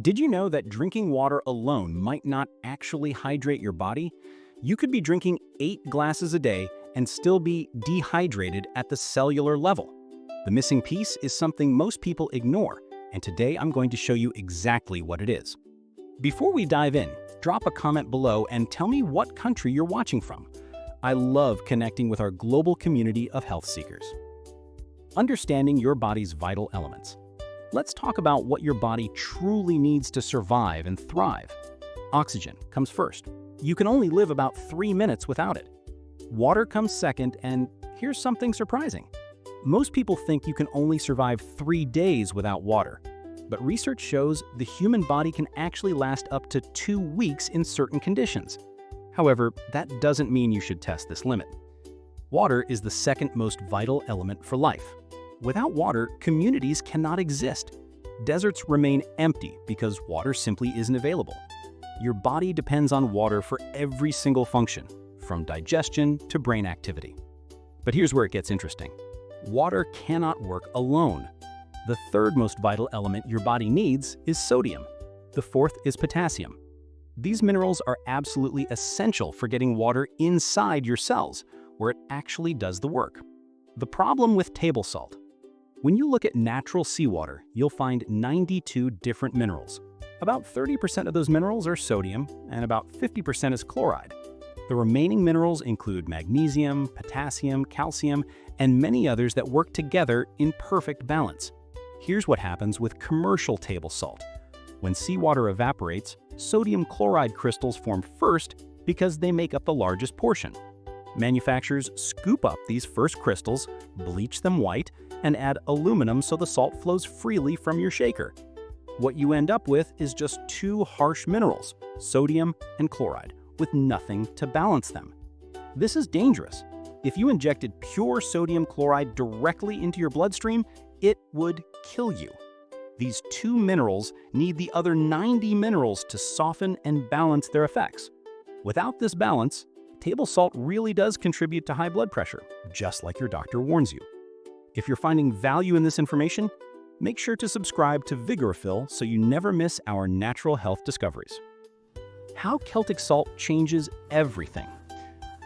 Did you know that drinking water alone might not actually hydrate your body? You could be drinking 8 glasses a day and still be dehydrated at the cellular level. The missing piece is something most people ignore, and today I'm going to show you exactly what it is. Before we dive in, drop a comment below and tell me what country you're watching from. I love connecting with our global community of health seekers. Understanding your body's vital elements. Let's talk about what your body truly needs to survive and thrive. Oxygen comes first. You can only live about 3 minutes without it. Water comes second, and here's something surprising. Most people think you can only survive 3 days without water. But research shows the human body can actually last up to 2 weeks in certain conditions. However, that doesn't mean you should test this limit. Water is the second most vital element for life. Without water, communities cannot exist. Deserts remain empty because water simply isn't available. Your body depends on water for every single function, from digestion to brain activity. But here's where it gets interesting. Water cannot work alone. The third most vital element your body needs is sodium. The fourth is potassium. These minerals are absolutely essential for getting water inside your cells, where it actually does the work. The problem with table salt. When you look at natural seawater, you'll find 92 different minerals. About 30% of those minerals are sodium, and about 50% is chloride. The remaining minerals include magnesium, potassium, calcium, and many others that work together in perfect balance. Here's what happens with commercial table salt. When seawater evaporates, sodium chloride crystals form first because they make up the largest portion. Manufacturers scoop up these first crystals, bleach them white, and add aluminum so the salt flows freely from your shaker. What you end up with is just 2 harsh minerals, sodium and chloride, with nothing to balance them. This is dangerous. If you injected pure sodium chloride directly into your bloodstream, it would kill you. These 2 minerals need the other 90 minerals to soften and balance their effects. Without this balance, table salt really does contribute to high blood pressure, just like your doctor warns you. If you're finding value in this information, make sure to subscribe to Vigorphil so you never miss our natural health discoveries. How Celtic salt changes everything.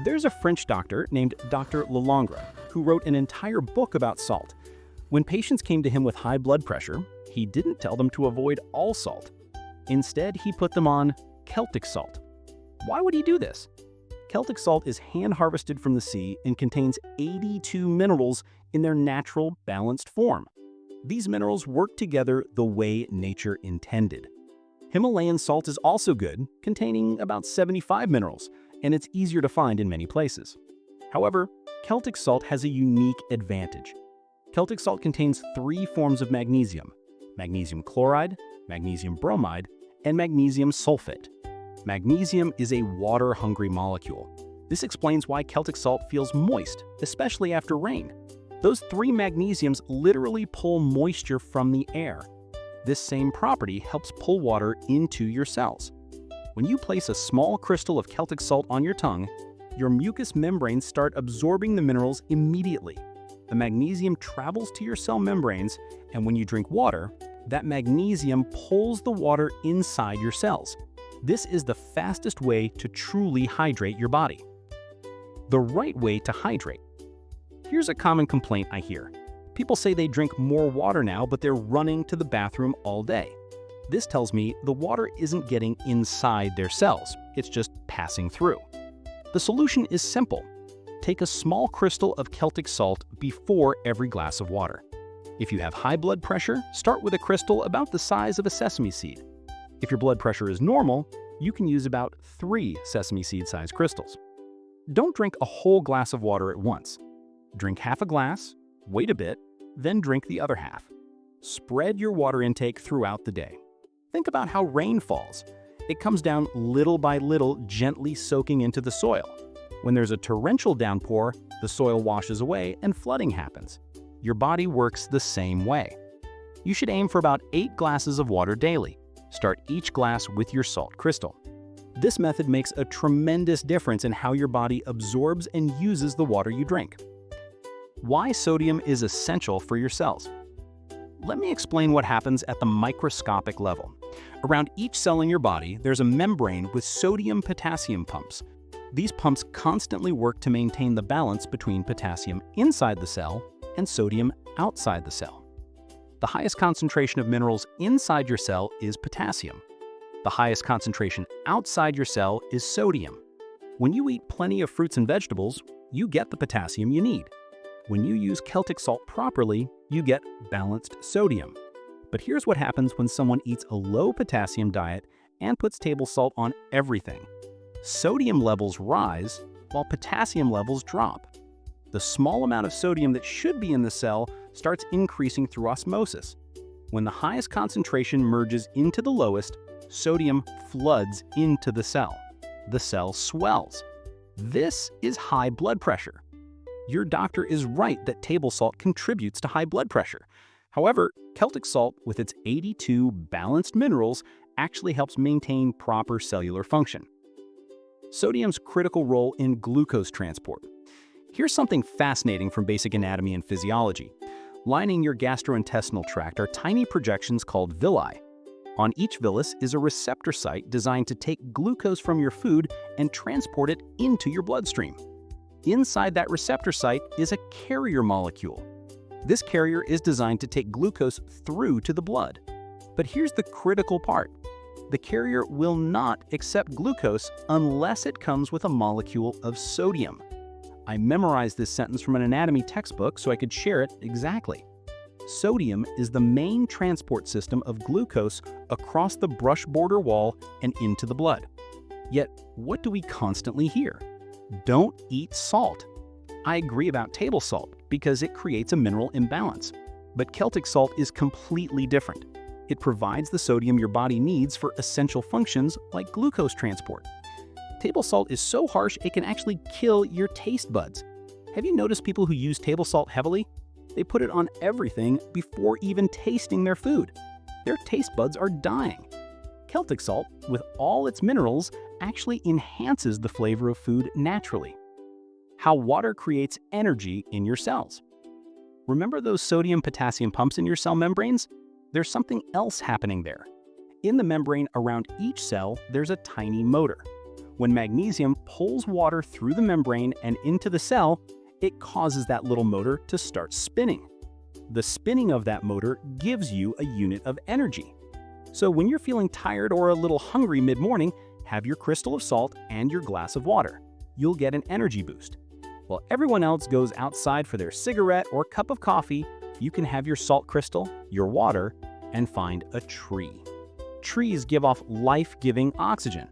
There's a French doctor named Dr. Lalongre who wrote an entire book about salt. When patients came to him with high blood pressure, he didn't tell them to avoid all salt. Instead, he put them on Celtic salt. Why would he do this? Celtic salt is hand-harvested from the sea and contains 82 minerals in their natural, balanced form. These minerals work together the way nature intended. Himalayan salt is also good, containing about 75 minerals, and it's easier to find in many places. However, Celtic salt has a unique advantage. Celtic salt contains 3 forms of magnesium: magnesium chloride, magnesium bromide, and magnesium sulfate. Magnesium is a water-hungry molecule. This explains why Celtic salt feels moist, especially after rain. Those 3 magnesiums literally pull moisture from the air. This same property helps pull water into your cells. When you place a small crystal of Celtic salt on your tongue, your mucous membranes start absorbing the minerals immediately. The magnesium travels to your cell membranes, and when you drink water, that magnesium pulls the water inside your cells. This is the fastest way to truly hydrate your body. The right way to hydrate. Here's a common complaint I hear. People say they drink more water now, but they're running to the bathroom all day. This tells me the water isn't getting inside their cells, it's just passing through. The solution is simple. Take a small crystal of Celtic salt before every glass of water. If you have high blood pressure, start with a crystal about the size of a sesame seed. If your blood pressure is normal, you can use about 3 sesame seed-sized crystals. Don't drink a whole glass of water at once. Drink half a glass, wait a bit, then drink the other half. Spread your water intake throughout the day. Think about how rain falls. It comes down little by little, gently soaking into the soil. When there's a torrential downpour, the soil washes away and flooding happens. Your body works the same way. You should aim for about 8 glasses of water daily. Start each glass with your salt crystal. This method makes a tremendous difference in how your body absorbs and uses the water you drink. Why sodium is essential for your cells. Let me explain what happens at the microscopic level. Around each cell in your body, there's a membrane with sodium-potassium pumps. These pumps constantly work to maintain the balance between potassium inside the cell and sodium outside the cell. The highest concentration of minerals inside your cell is potassium. The highest concentration outside your cell is sodium. When you eat plenty of fruits and vegetables, you get the potassium you need. When you use Celtic salt properly, you get balanced sodium. But here's what happens when someone eats a low potassium diet and puts table salt on everything. Sodium levels rise while potassium levels drop. The small amount of sodium that should be in the cell starts increasing through osmosis. When the highest concentration merges into the lowest, sodium floods into the cell. The cell swells. This is high blood pressure. Your doctor is right that table salt contributes to high blood pressure. However, Celtic salt, with its 82 balanced minerals, actually helps maintain proper cellular function. Sodium's critical role in glucose transport. Here's something fascinating from basic anatomy and physiology. Lining your gastrointestinal tract are tiny projections called villi. On each villus is a receptor site designed to take glucose from your food and transport it into your bloodstream. Inside that receptor site is a carrier molecule. This carrier is designed to take glucose through to the blood. But here's the critical part. The carrier will not accept glucose unless it comes with a molecule of sodium. I memorized this sentence from an anatomy textbook so I could share it exactly. Sodium is the main transport system of glucose across the brush border wall and into the blood. Yet, what do we constantly hear? Don't eat salt. I agree about table salt because it creates a mineral imbalance. But Celtic salt is completely different. It provides the sodium your body needs for essential functions like glucose transport. Table salt is so harsh it can actually kill your taste buds. Have you noticed people who use table salt heavily? They put it on everything before even tasting their food. Their taste buds are dying. Celtic salt, with all its minerals, actually enhances the flavor of food naturally. How water creates energy in your cells. Remember those sodium-potassium pumps in your cell membranes? There's something else happening there. In the membrane around each cell, there's a tiny motor. When magnesium pulls water through the membrane and into the cell, it causes that little motor to start spinning. The spinning of that motor gives you a unit of energy. So when you're feeling tired or a little hungry mid-morning, have your crystal of salt and your glass of water. You'll get an energy boost. While everyone else goes outside for their cigarette or cup of coffee, you can have your salt crystal, your water, and find a tree. Trees give off life-giving oxygen.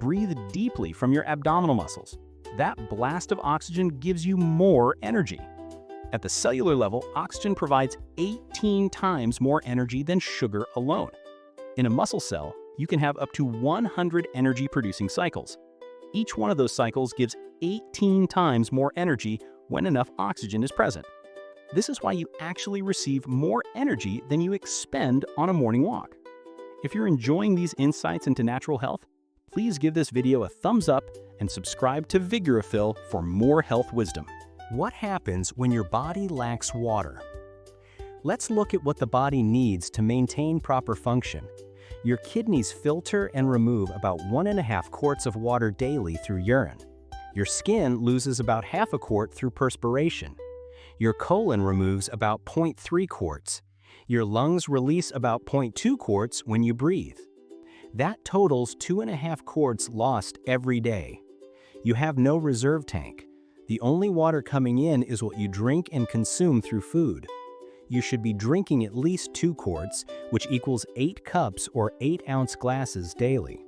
Breathe deeply from your abdominal muscles. That blast of oxygen gives you more energy. At the cellular level, oxygen provides 18 times more energy than sugar alone. In a muscle cell, you can have up to 100 energy-producing cycles. Each one of those cycles gives 18 times more energy when enough oxygen is present. This is why you actually receive more energy than you expend on a morning walk. If you're enjoying these insights into natural health, please give this video a thumbs up and subscribe to Vigorphil for more health wisdom. What happens when your body lacks water? Let's look at what the body needs to maintain proper function. Your kidneys filter and remove about 1.5 quarts of water daily through urine. Your skin loses about half a quart through perspiration. Your colon removes about 0.3 quarts. Your lungs release about 0.2 quarts when you breathe. That totals 2.5 quarts lost every day. You have no reserve tank. The only water coming in is what you drink and consume through food. You should be drinking at least 2 quarts, which equals 8 cups or 8-ounce glasses daily.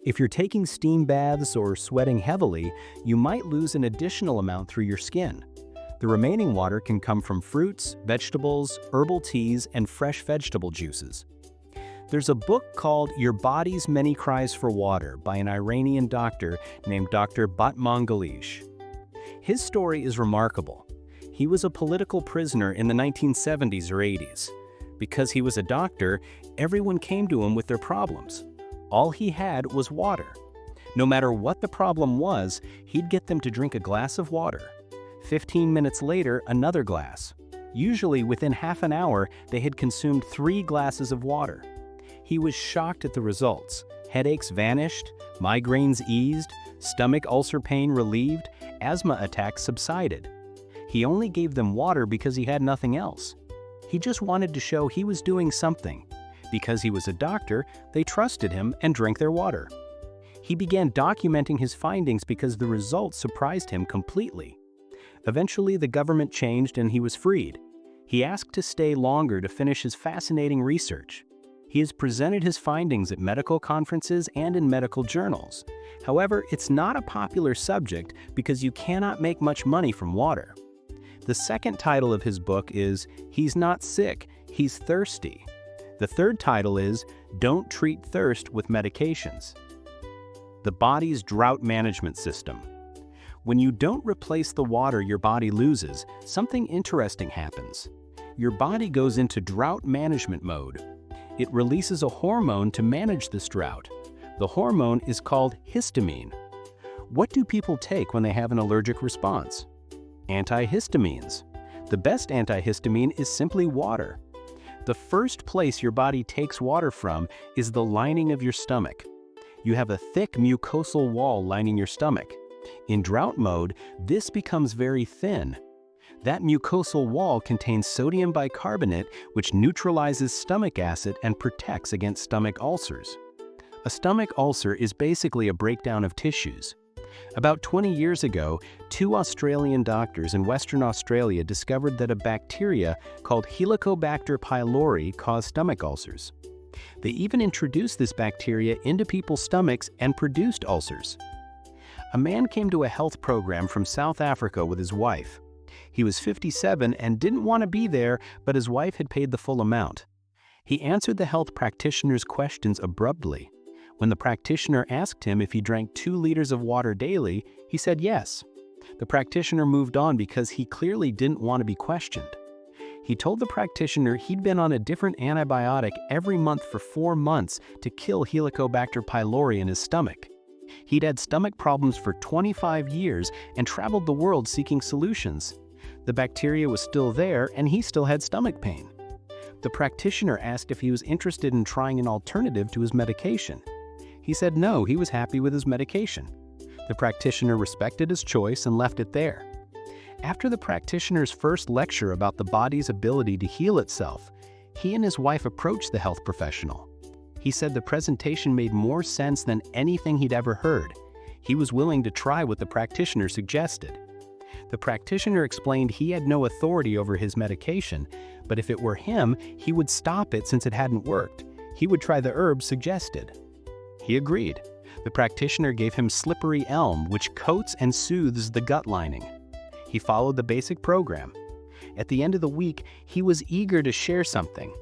If you're taking steam baths or sweating heavily, you might lose an additional amount through your skin. The remaining water can come from fruits, vegetables, herbal teas, and fresh vegetable juices. There's a book called Your Body's Many Cries for Water by an Iranian doctor named Dr. Batmangalish. His story is remarkable. He was a political prisoner in the 1970s or 80s. Because he was a doctor, everyone came to him with their problems. All he had was water. No matter what the problem was, he'd get them to drink a glass of water. 15 minutes later, another glass. Usually, within half an hour, they had consumed 3 glasses of water. He was shocked at the results. Headaches vanished, migraines eased, stomach ulcer pain relieved, asthma attacks subsided. He only gave them water because he had nothing else. He just wanted to show he was doing something. Because he was a doctor, they trusted him and drank their water. He began documenting his findings because the results surprised him completely. Eventually, the government changed and he was freed. He asked to stay longer to finish his fascinating research. He has presented his findings at medical conferences and in medical journals. However, it's not a popular subject because you cannot make much money from water. The second title of his book is He's Not Sick, He's Thirsty. The third title is Don't Treat Thirst with Medications. The body's drought management system. When you don't replace the water your body loses, something interesting happens. Your body goes into drought management mode. It releases a hormone to manage this drought. The hormone is called histamine. What do people take when they have an allergic response? Antihistamines. The best antihistamine is simply water. The first place your body takes water from is the lining of your stomach. You have a thick mucosal wall lining your stomach. In drought mode, this becomes very thin. That mucosal wall contains sodium bicarbonate, which neutralizes stomach acid and protects against stomach ulcers. A stomach ulcer is basically a breakdown of tissues. About 20 years ago, 2 Australian doctors in Western Australia discovered that a bacteria called Helicobacter pylori caused stomach ulcers. They even introduced this bacteria into people's stomachs and produced ulcers. A man came to a health program from South Africa with his wife. He was 57 and didn't want to be there, but his wife had paid the full amount. He answered the health practitioner's questions abruptly. When the practitioner asked him if he drank 2 liters of water daily, he said yes. The practitioner moved on because he clearly didn't want to be questioned. He told the practitioner he'd been on a different antibiotic every month for 4 months to kill Helicobacter pylori in his stomach. He'd had stomach problems for 25 years and traveled the world seeking solutions. The bacteria was still there and he still had stomach pain. The practitioner asked if he was interested in trying an alternative to his medication. He said no, he was happy with his medication. The practitioner respected his choice and left it there. After the practitioner's first lecture about the body's ability to heal itself, he and his wife approached the health professional. He said the presentation made more sense than anything he'd ever heard. He was willing to try what the practitioner suggested. The practitioner explained he had no authority over his medication, but if it were him, he would stop it since it hadn't worked. He would try the herbs suggested. He agreed. The practitioner gave him slippery elm, which coats and soothes the gut lining. He followed the basic program. At the end of the week, he was eager to share something.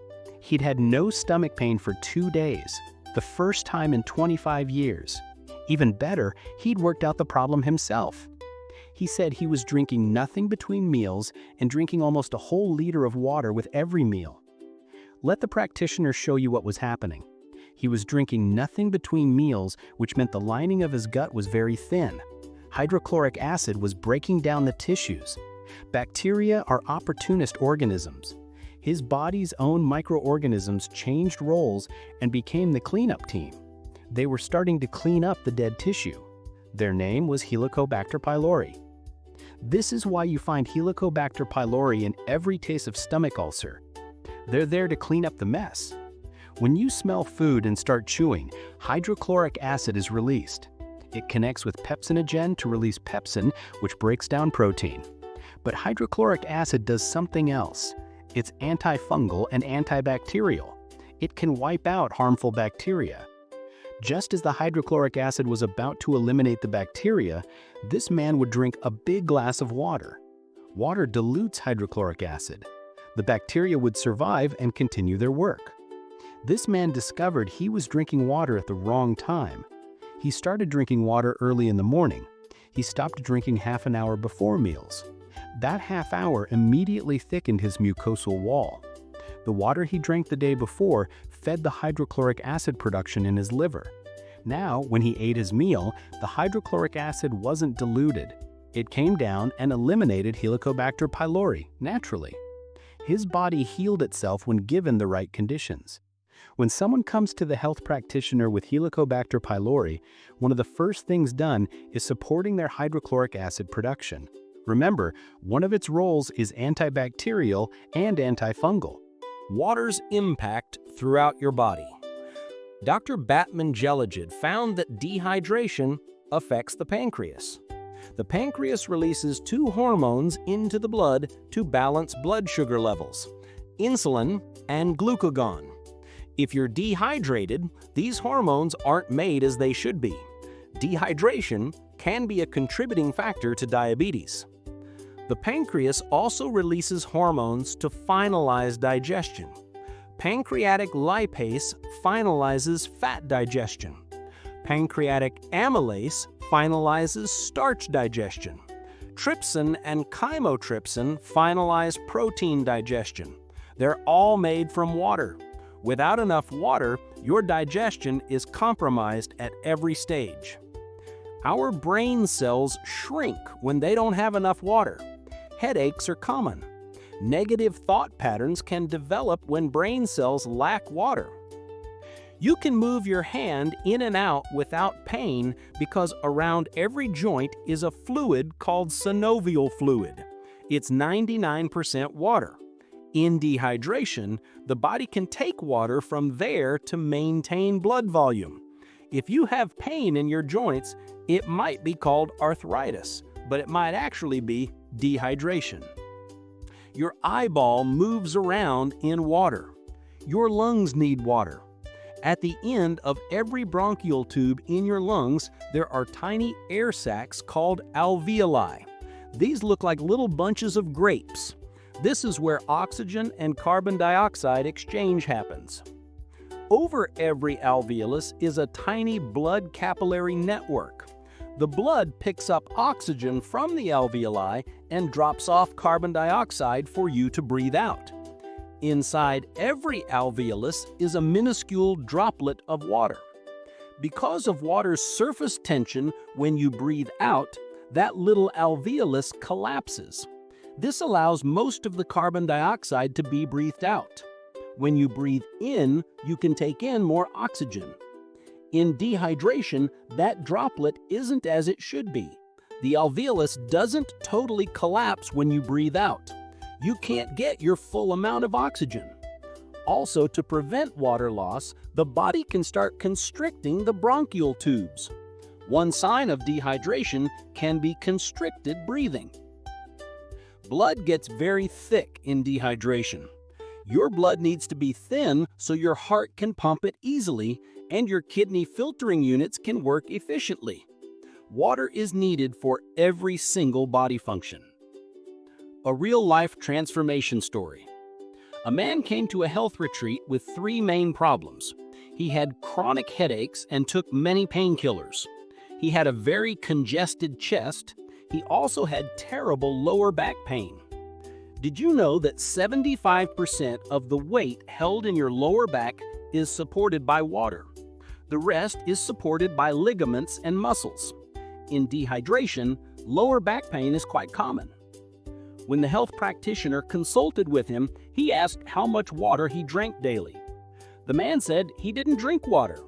He'd had no stomach pain for 2 days, the first time in 25 years. Even better, he'd worked out the problem himself. He said he was drinking nothing between meals and drinking almost a whole liter of water with every meal. Let the practitioner show you what was happening. He was drinking nothing between meals, which meant the lining of his gut was very thin. Hydrochloric acid was breaking down the tissues. Bacteria are opportunist organisms. His body's own microorganisms changed roles and became the cleanup team. They were starting to clean up the dead tissue. Their name was Helicobacter pylori. This is why you find Helicobacter pylori in every case of stomach ulcer. They're there to clean up the mess. When you smell food and start chewing, hydrochloric acid is released. It connects with pepsinogen to release pepsin, which breaks down protein. But hydrochloric acid does something else. It's antifungal and antibacterial. It can wipe out harmful bacteria. Just as the hydrochloric acid was about to eliminate the bacteria, this man would drink a big glass of water. Water dilutes hydrochloric acid. The bacteria would survive and continue their work. This man discovered he was drinking water at the wrong time. He started drinking water early in the morning. He stopped drinking half an hour before meals. That half hour immediately thickened his mucosal wall. The water he drank the day before fed the hydrochloric acid production in his liver. Now, when he ate his meal, the hydrochloric acid wasn't diluted. It came down and eliminated Helicobacter pylori naturally. His body healed itself when given the right conditions. When someone comes to the health practitioner with Helicobacter pylori, one of the first things done is supporting their hydrochloric acid production. Remember, one of its roles is antibacterial and antifungal. Water's impact throughout your body. Dr. Batman-Gelagid found that dehydration affects the pancreas. The pancreas releases two hormones into the blood to balance blood sugar levels, insulin and glucagon. If you're dehydrated, these hormones aren't made as they should be. Dehydration can be a contributing factor to diabetes. The pancreas also releases hormones to finalize digestion. Pancreatic lipase finalizes fat digestion. Pancreatic amylase finalizes starch digestion. Trypsin and chymotrypsin finalize protein digestion. They're all made from water. Without enough water, your digestion is compromised at every stage. Our brain cells shrink when they don't have enough water. Headaches are common. Negative thought patterns can develop when brain cells lack water. You can move your hand in and out without pain because around every joint is a fluid called synovial fluid. It's 99% water. In dehydration, the body can take water from there to maintain blood volume. If you have pain in your joints, it might be called arthritis, but it might actually be dehydration. Your eyeball moves around in water. Your lungs need water. At the end of every bronchial tube in your lungs, there are tiny air sacs called alveoli. These look like little bunches of grapes. This is where oxygen and carbon dioxide exchange happens. Over every alveolus is a tiny blood capillary network. The blood picks up oxygen from the alveoli and drops off carbon dioxide for you to breathe out. Inside every alveolus is a minuscule droplet of water. Because of water's surface tension when you breathe out, that little alveolus collapses. This allows most of the carbon dioxide to be breathed out. When you breathe in, you can take in more oxygen. In dehydration, that droplet isn't as it should be. The alveolus doesn't totally collapse when you breathe out. You can't get your full amount of oxygen. Also, to prevent water loss, the body can start constricting the bronchial tubes. One sign of dehydration can be constricted breathing. Blood gets very thick in dehydration. Your blood needs to be thin so your heart can pump it easily and your kidney filtering units can work efficiently. Water is needed for every single body function. A real-life transformation story. A man came to a health retreat with three main problems. He had chronic headaches and took many painkillers. He had a very congested chest. He also had terrible lower back pain. Did you know that 75% of the weight held in your lower back is supported by water? The rest is supported by ligaments and muscles. In dehydration, lower back pain is quite common. When the health practitioner consulted with him, he asked how much water he drank daily. The man said he didn't drink water.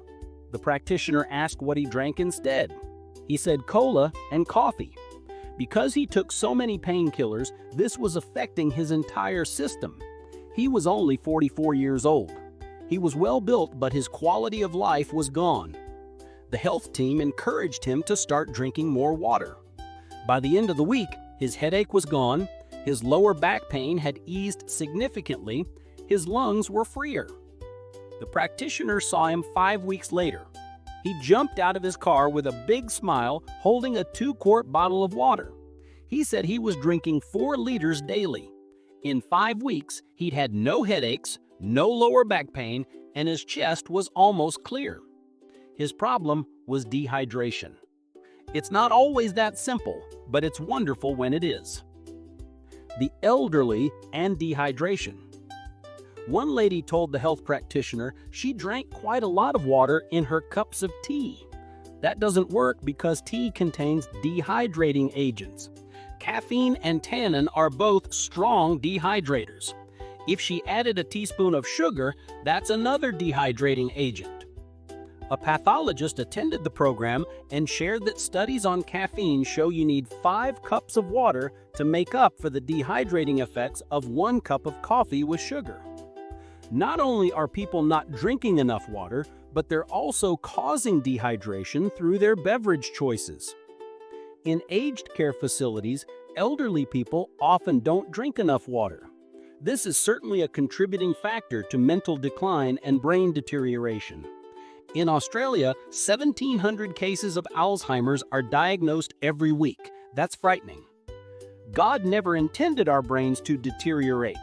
The practitioner asked what he drank instead. He said cola and coffee. Because he took so many painkillers, this was affecting his entire system. He was only 44 years old. He was well built, but his quality of life was gone. The health team encouraged him to start drinking more water. By the end of the week, his headache was gone, his lower back pain had eased significantly, his lungs were freer. The practitioner saw him 5 weeks later. He jumped out of his car with a big smile, holding a 2-quart bottle of water. He said he was drinking 4 liters daily. In 5 weeks, he'd had no headaches, no lower back pain, and his chest was almost clear. His problem was dehydration. It's not always that simple, but it's wonderful when it is. The elderly and dehydration. One lady told the health practitioner she drank quite a lot of water in her cups of tea. That doesn't work because tea contains dehydrating agents. Caffeine and tannin are both strong dehydrators. If she added a teaspoon of sugar, that's another dehydrating agent. A pathologist attended the program and shared that studies on caffeine show you need 5 cups of water to make up for the dehydrating effects of 1 cup of coffee with sugar. Not only are people not drinking enough water, but they're also causing dehydration through their beverage choices. In aged care facilities, elderly people often don't drink enough water. This is certainly a contributing factor to mental decline and brain deterioration. In Australia, 1,700 cases of Alzheimer's are diagnosed every week. That's frightening. God never intended our brains to deteriorate.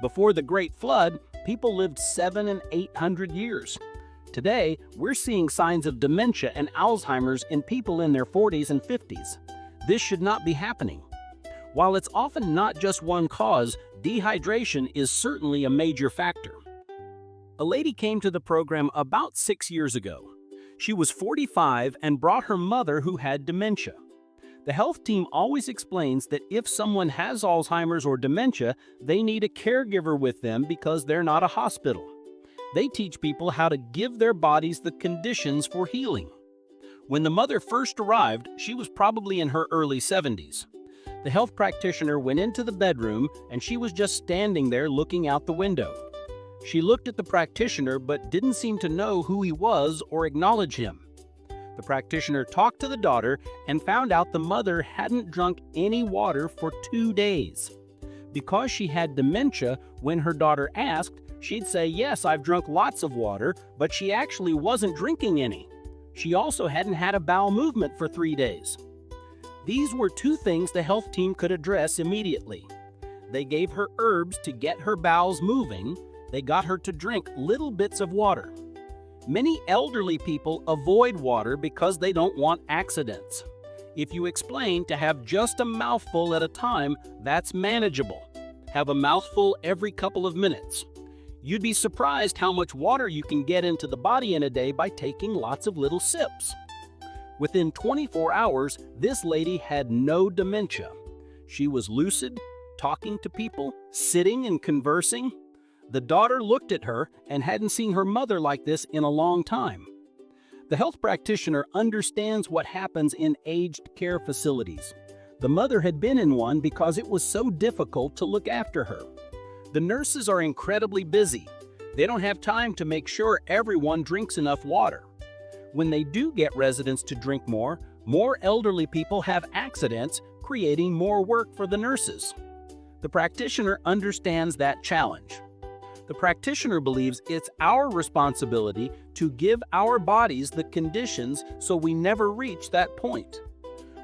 Before the Great Flood, people lived 700 and 800 years. Today, we're seeing signs of dementia and Alzheimer's in people in their 40s and 50s. This should not be happening. While it's often not just one cause, dehydration is certainly a major factor. A lady came to the program about 6 years ago. She was 45 and brought her mother who had dementia. The health team always explains that if someone has Alzheimer's or dementia, they need a caregiver with them because they're not a hospital. They teach people how to give their bodies the conditions for healing. When the mother first arrived, she was probably in her early 70s. The health practitioner went into the bedroom and she was just standing there looking out the window. She looked at the practitioner but didn't seem to know who he was or acknowledge him. The practitioner talked to the daughter and found out the mother hadn't drunk any water for 2 days. Because she had dementia, when her daughter asked, she'd say, "Yes, I've drunk lots of water," but she actually wasn't drinking any. She also hadn't had a bowel movement for 3 days. These were 2 things the health team could address immediately. They gave her herbs to get her bowels moving. They got her to drink little bits of water. Many elderly people avoid water because they don't want accidents. If you explain to have just a mouthful at a time, that's manageable. Have a mouthful every couple of minutes. You'd be surprised how much water you can get into the body in a day by taking lots of little sips. Within 24 hours, this lady had no dementia. She was lucid, talking to people, sitting and conversing. The daughter looked at her and hadn't seen her mother like this in a long time. The health practitioner understands what happens in aged care facilities. The mother had been in one because it was so difficult to look after her. The nurses are incredibly busy. They don't have time to make sure everyone drinks enough water. When they do get residents to drink more elderly people have accidents, creating more work for the nurses. The practitioner understands that challenge. The practitioner believes it's our responsibility to give our bodies the conditions so we never reach that point.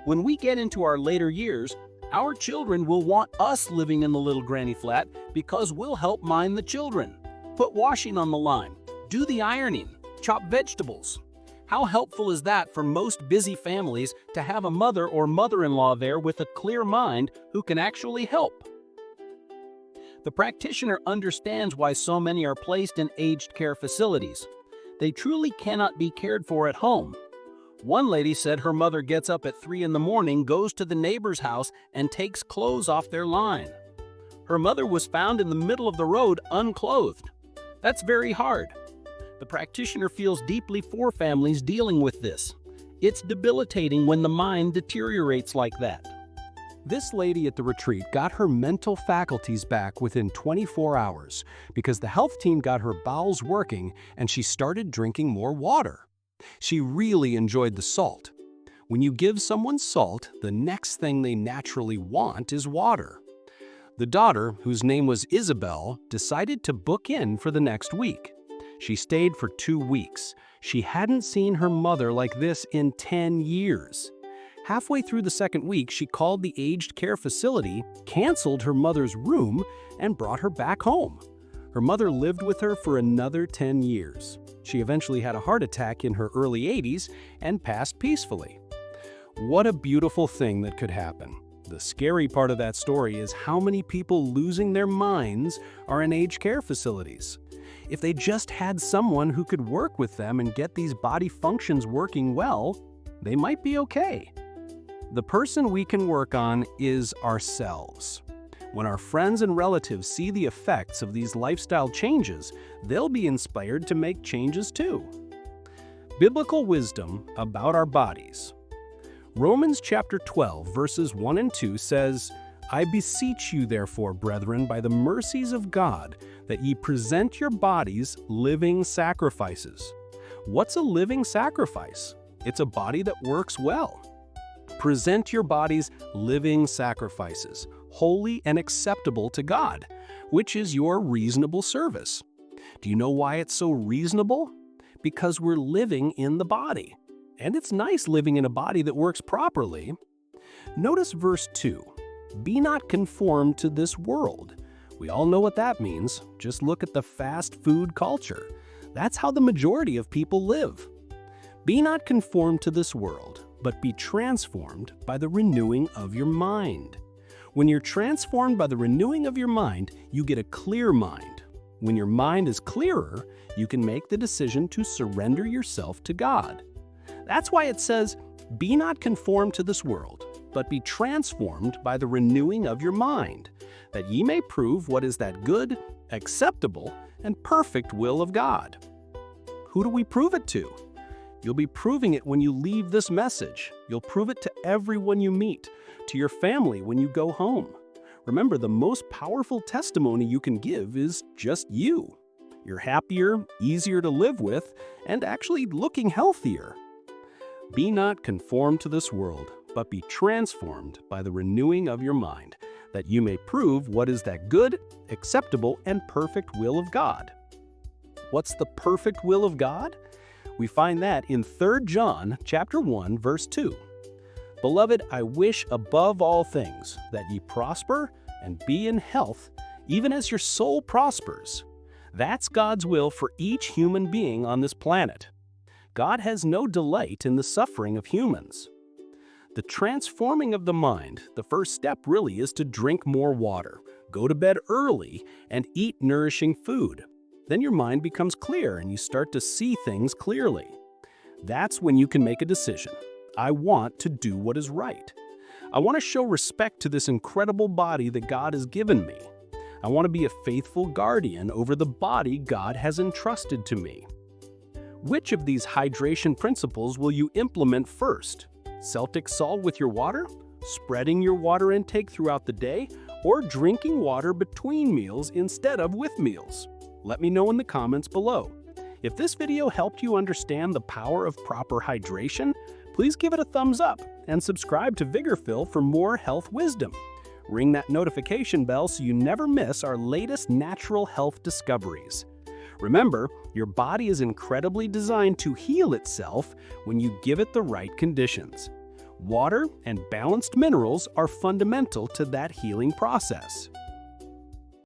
When we get into our later years, our children will want us living in the little granny flat because we'll help mind the children, put washing on the line, do the ironing, chop vegetables. How helpful is that for most busy families to have a mother or mother-in-law there with a clear mind who can actually help? The practitioner understands why so many are placed in aged care facilities. They truly cannot be cared for at home. One lady said her mother gets up at 3 in the morning, goes to the neighbor's house, and takes clothes off their line. Her mother was found in the middle of the road unclothed. That's very hard. The practitioner feels deeply for families dealing with this. It's debilitating when the mind deteriorates like that. This lady at the retreat got her mental faculties back within 24 hours because the health team got her bowels working and she started drinking more water. She really enjoyed the salt. When you give someone salt, the next thing they naturally want is water. The daughter, whose name was Isabel, decided to book in for the next week. She stayed for 2 weeks. She hadn't seen her mother like this in 10 years. Halfway through the second week, she called the aged care facility, canceled her mother's room, and brought her back home. Her mother lived with her for another 10 years. She eventually had a heart attack in her early 80s and passed peacefully. What a beautiful thing that could happen. The scary part of that story is how many people losing their minds are in aged care facilities. If they just had someone who could work with them and get these body functions working well, they might be okay. The person we can work on is ourselves. When our friends and relatives see the effects of these lifestyle changes, they'll be inspired to make changes too. Biblical wisdom about our bodies. Romans chapter 12, verses 1 and 2 says, "I beseech you therefore, brethren, by the mercies of God, that ye present your bodies living sacrifices." What's a living sacrifice? It's a body that works well. Present your bodies living sacrifices, holy and acceptable to God, which is your reasonable service. Do you know why it's so reasonable? Because we're living in the body. And it's nice living in a body that works properly. Notice verse 2. Be not conformed to this world. We all know what that means. Just look at the fast food culture. That's how the majority of people live. Be not conformed to this world, but be transformed by the renewing of your mind. When you're transformed by the renewing of your mind, you get a clear mind. When your mind is clearer, you can make the decision to surrender yourself to God. That's why it says, be not conformed to this world, but be transformed by the renewing of your mind, that ye may prove what is that good, acceptable, and perfect will of God. Who do we prove it to? You'll be proving it when you leave this message. You'll prove it to everyone you meet, to your family when you go home. Remember, the most powerful testimony you can give is just you. You're happier, easier to live with, and actually looking healthier. Be not conformed to this world, but be transformed by the renewing of your mind, that you may prove what is that good, acceptable, and perfect will of God. What's the perfect will of God? We find that in 3 John chapter 1, verse 2. Beloved, I wish above all things that ye prosper and be in health, even as your soul prospers. That's God's will for each human being on this planet. God has no delight in the suffering of humans. The transforming of the mind, the first step really is to drink more water, go to bed early, and eat nourishing food. Then your mind becomes clear and you start to see things clearly. That's when you can make a decision. I want to do what is right. I want to show respect to this incredible body that God has given me. I want to be a faithful guardian over the body God has entrusted to me. Which of these hydration principles will you implement first? Celtic salt with your water? Spreading your water intake throughout the day? Or drinking water between meals instead of with meals? Let me know in the comments below. If this video helped you understand the power of proper hydration, please give it a thumbs up and subscribe to Vigorphil for more health wisdom. Ring that notification bell so you never miss our latest natural health discoveries. Remember, your body is incredibly designed to heal itself when you give it the right conditions. Water and balanced minerals are fundamental to that healing process.